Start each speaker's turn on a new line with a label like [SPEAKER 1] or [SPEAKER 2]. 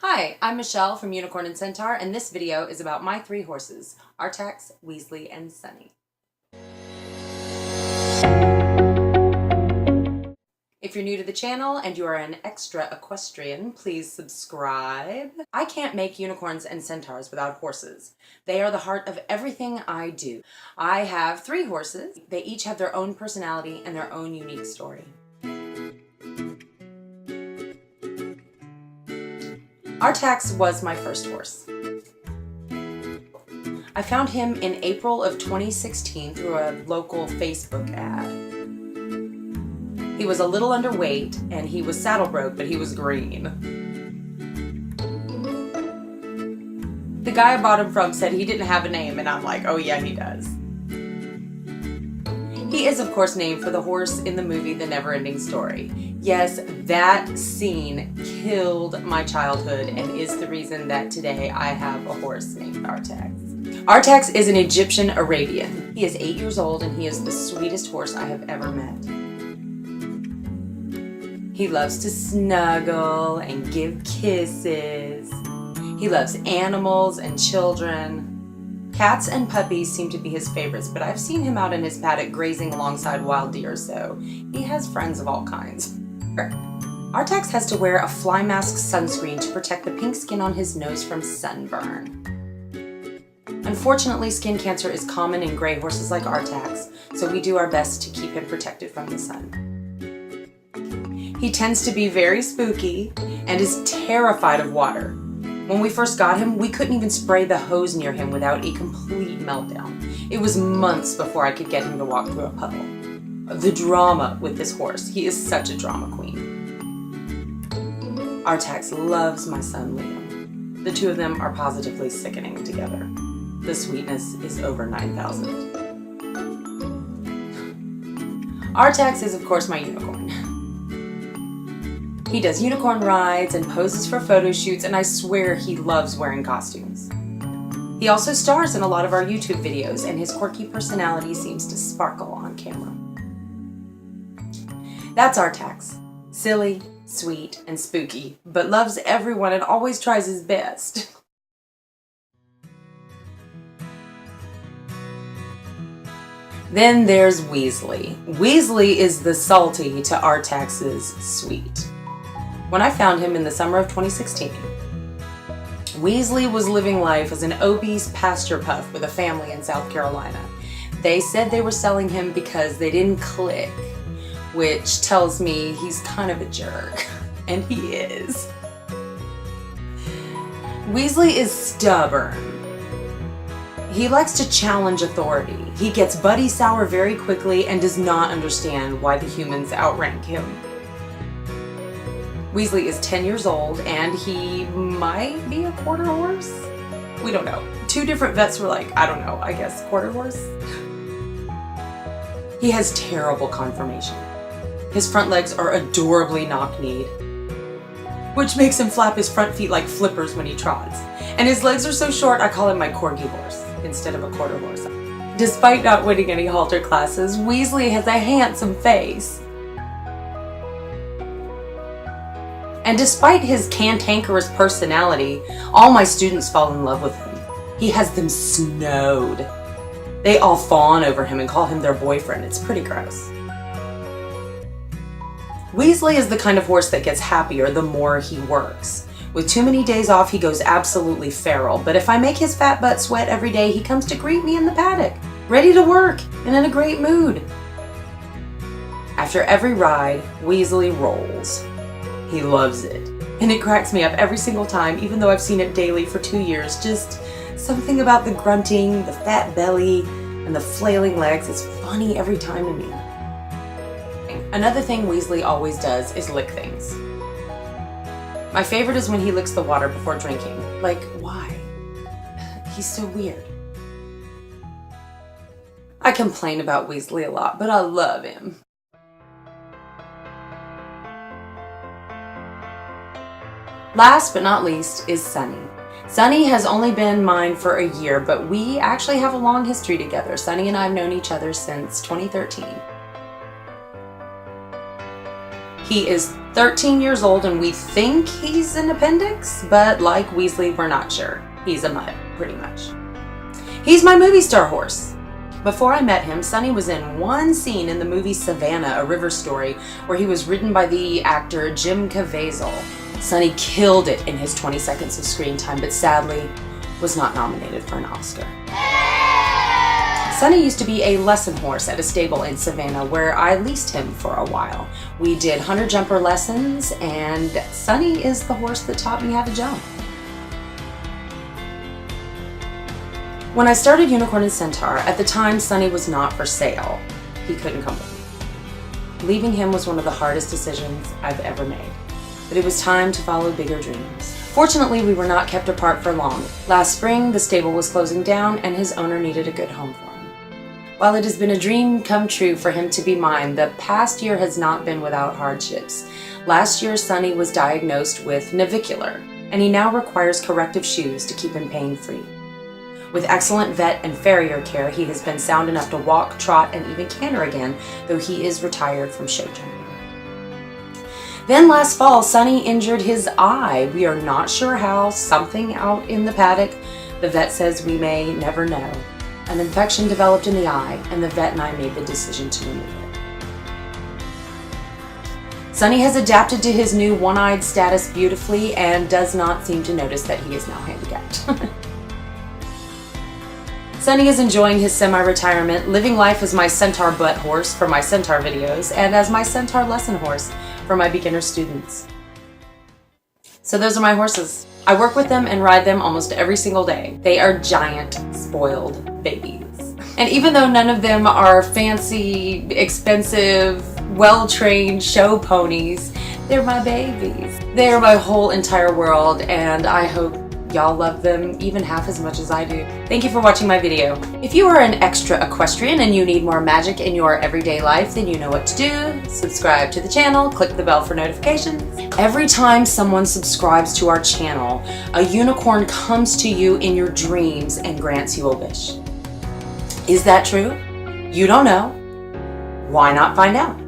[SPEAKER 1] Hi, I'm Michelle from Unicorn and Centaur, and this video is about my three horses, Artax, Weasley, and Sunny. If you're new to the channel and you are an extra equestrian, please subscribe. I can't make unicorns and centaurs without horses. They are the heart of everything I do. I have three horses. They each have their own personality and their own unique story. Artax was my first horse. I found him in April of 2016 through a local Facebook ad. He was a little underweight and he was saddle broke, but he was green. The guy I bought him from said he didn't have a name, and I'm like, oh yeah, he does. He is, of course, named for the horse in the movie The Never-Ending Story. Yes, that scene killed my childhood and is the reason that today I have a horse named Artax. Artax is an Egyptian Arabian. He is 8 years old and he is the sweetest horse I have ever met. He loves to snuggle and give kisses. He loves animals and children. Cats and puppies seem to be his favorites, but I've seen him out in his paddock grazing alongside wild deer, so he has friends of all kinds. Artax has to wear a fly mask sunscreen to protect the pink skin on his nose from sunburn. Unfortunately, skin cancer is common in gray horses like Artax, so we do our best to keep him protected from the sun. He tends to be very spooky and is terrified of water. When we first got him, we couldn't even spray the hose near him without a complete meltdown. It was months before I could get him to walk through a puddle. The drama with this horse. He is such a drama queen. Artax loves my son Liam. The two of them are positively sickening together. The sweetness is over 9,000. Artax is, of course, my unicorn. He does unicorn rides and poses for photo shoots, and I swear he loves wearing costumes. He also stars in a lot of our YouTube videos, and his quirky personality seems to sparkle on camera. That's Artax. Silly, sweet, and spooky, but loves everyone and always tries his best. Then there's Weasley. Weasley is the salty to Artax's sweet. When I found him in the summer of 2016, Weasley was living life as an obese pasture puff with a family in South Carolina. They said they were selling him because they didn't click, which tells me he's kind of a jerk, and he is. Weasley is stubborn. He likes to challenge authority. He gets buddy sour very quickly and does not understand why the humans outrank him. Weasley is 10 years old and he might be a quarter horse? We don't know. Two different vets were like, I don't know, I guess quarter horse? He has terrible conformation. His front legs are adorably knock-kneed, which makes him flap his front feet like flippers when he trots. And his legs are so short, I call him my corgi horse instead of a quarter horse. Despite not winning any halter classes, Weasley has a handsome face. And despite his cantankerous personality, all my students fall in love with him. He has them snowed. They all fawn over him and call him their boyfriend. It's pretty gross. Weasley is the kind of horse that gets happier the more he works. With too many days off, he goes absolutely feral, but if I make his fat butt sweat every day, he comes to greet me in the paddock, ready to work and in a great mood. After every ride, Weasley rolls. He loves it, and it cracks me up every single time, even though I've seen it daily for 2 years. Just something about the grunting, the fat belly, and the flailing legs is funny every time to me. Another thing Weasley always does is lick things. My favorite is when he licks the water before drinking. Like, why? He's so weird. I complain about Weasley a lot, but I love him. Last but not least is Sunny. Sunny has only been mine for a year, but we actually have a long history together. Sunny and I have known each other since 2013. He is 13 years old and we think he's an appendix, but like Weasley, we're not sure. He's a mutt, pretty much. He's my movie star horse. Before I met him, Sunny was in one scene in the movie Savannah, a river story, where he was ridden by the actor Jim Caviezel. Sunny killed it in his 20 seconds of screen time, but sadly was not nominated for an Oscar. Sunny used to be a lesson horse at a stable in Savannah where I leased him for a while. We did hunter jumper lessons, and Sunny is the horse that taught me how to jump. When I started Unicorn and Centaur, at the time Sunny was not for sale. He couldn't come with me. Leaving him was one of the hardest decisions I've ever made, but it was time to follow bigger dreams. Fortunately, we were not kept apart for long. Last spring, the stable was closing down and his owner needed a good home for him. While it has been a dream come true for him to be mine, the past year has not been without hardships. Last year, Sunny was diagnosed with navicular, and he now requires corrective shoes to him pain-free. With excellent vet and farrier care, he has been sound enough to walk, trot, and even canter again, though he is retired from show jumping. Then last fall, Sunny injured his eye. We are not sure how, something out in the paddock. The vet says we may never know. An infection developed in the eye, and the vet and I made the decision to remove it. Sunny has adapted to his new one-eyed status beautifully and does not seem to notice that he is now handicapped. Sunny is enjoying his semi-retirement, living life as my Centaur butt horse for my Centaur videos and as my Centaur lesson horse for my beginner students. So those are my horses. I work with them and ride them almost every single day. They are giant, spoiled babies. And even though none of them are fancy, expensive, well-trained show ponies, they're my babies. They are my whole entire world, and I hope y'all love them even half as much as I do. Thank you for watching my video. If you are an extra equestrian and you need more magic in your everyday life, then you know what to do. Subscribe to the channel, click the bell for notifications. Every time someone subscribes to our channel, a unicorn comes to you in your dreams and grants you a wish. Is that true? You don't know. Why not find out?